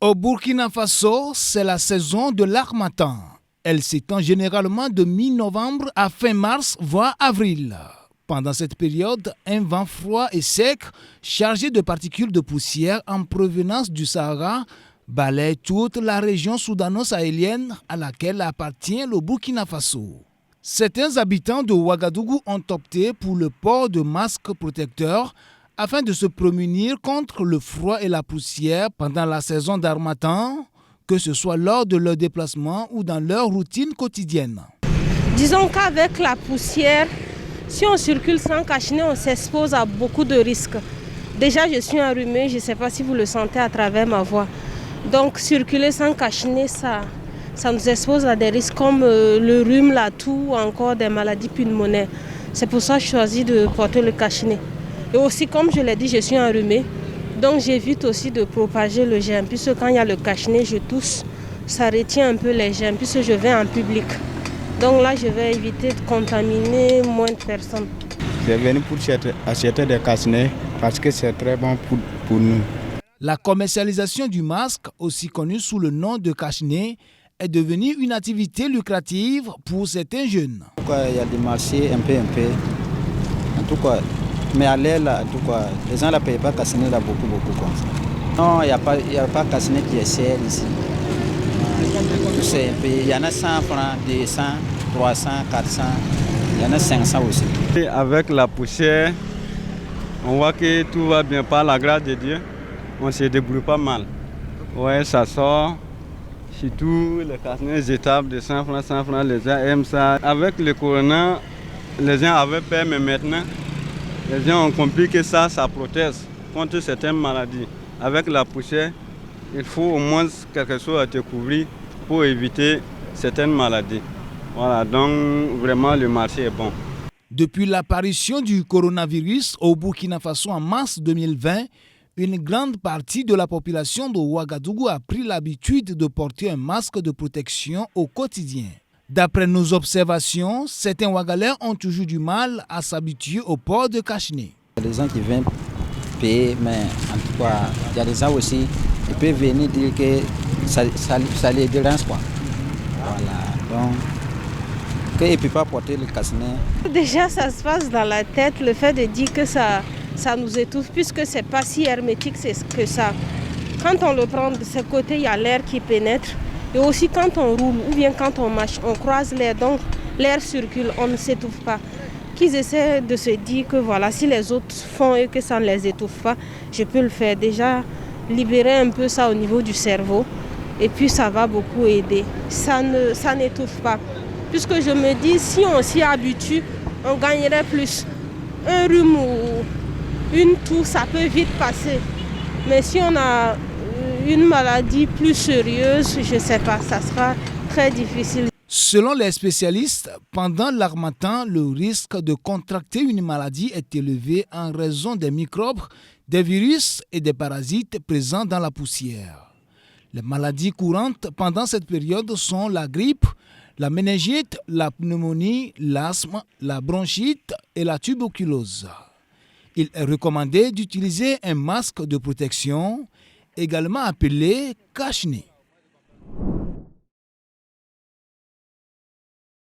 Au Burkina Faso, c'est la saison de l'harmattan. Elle s'étend généralement de mi-novembre à fin mars, voire avril. Pendant cette période, un vent froid et sec, chargé de particules de poussière en provenance du Sahara, balaye toute la région soudano-sahélienne à laquelle appartient le Burkina Faso. Certains habitants de Ouagadougou ont opté pour le port de masques protecteurs afin de se prémunir contre le froid et la poussière pendant la saison d'harmattan, que ce soit lors de leur déplacement ou dans leur routine quotidienne. Disons qu'avec la poussière, si on circule sans cache-nez, on s'expose à beaucoup de risques. Déjà, je suis enrhumée, je ne sais pas si vous le sentez à travers ma voix. Donc, circuler sans cache-nez, ça nous expose à des risques comme le rhume, la toux ou encore des maladies pulmonaires. C'est pour ça que je choisis de porter le cache-nez. Et aussi, comme je l'ai dit, je suis enrhumée. Donc, j'évite aussi de propager le germe. Puisque quand il y a le cache-nez, je tousse, ça retient un peu les germes, puisque je vais en public. Donc là, je vais éviter de contaminer moins de personnes. Je suis venu pour acheter des cache-nez parce que c'est très bon pour nous. La commercialisation du masque, aussi connu sous le nom de cache-nez, est devenue une activité lucrative pour certains jeunes. Il y a des marchés un peu. En tout cas, mais à l'air, là, en tout cas, les gens ne payent pas cache-nez là beaucoup comme ça. Non, il n'y a pas cache-nez qui est cher ici. Il y en a 100 francs, 200, 300, 400, il y en a 500 aussi. Et avec la poussière, on voit que tout va bien par la grâce de Dieu. On se débrouille pas mal. Ouais, ça sort. Surtout les cache-nez jetables de 100 francs, les gens aiment ça. Avec le corona, les gens avaient peur, mais maintenant, les gens ont compris que ça protège contre certaines maladies. Avec la poussière, il faut au moins quelque chose à te couvrir pour éviter certaines maladies. Voilà, donc vraiment le marché est bon. Depuis l'apparition du coronavirus au Burkina Faso en mars 2020, une grande partie de la population de Ouagadougou a pris l'habitude de porter un masque de protection au quotidien. D'après nos observations, certains Ouagalais ont toujours du mal à s'habituer au port de cache-nez. Il y a des gens qui viennent payer, mais en tout cas, il y a des gens aussi qui peuvent venir dire que ça les dérange, quoi. Voilà, donc, qu'ils ne peuvent pas porter le cache-nez. Déjà, ça se passe dans la tête, le fait de dire que ça nous étouffe, puisque ce n'est pas si hermétique que ça. Quand on le prend de ce côté, il y a l'air qui pénètre. Et aussi quand on roule ou bien quand on marche, on croise l'air, donc l'air circule, on ne s'étouffe pas. Qu'ils essaient de se dire que voilà, si les autres font et que ça ne les étouffe pas, je peux le faire. Déjà, libérer un peu ça au niveau du cerveau et puis ça va beaucoup aider. Ça n'étouffe pas. Puisque je me dis, si on s'y habitue, on gagnerait plus. Un rhume ou une toux, ça peut vite passer. Mais si on a une maladie plus sérieuse, je ne sais pas, ça sera très difficile. Selon les spécialistes, pendant l'harmattan, le risque de contracter une maladie est élevé en raison des microbes, des virus et des parasites présents dans la poussière. Les maladies courantes pendant cette période sont la grippe, la méningite, la pneumonie, l'asthme, la bronchite et la tuberculose. Il est recommandé d'utiliser un masque de protection, également appelé cache-nez.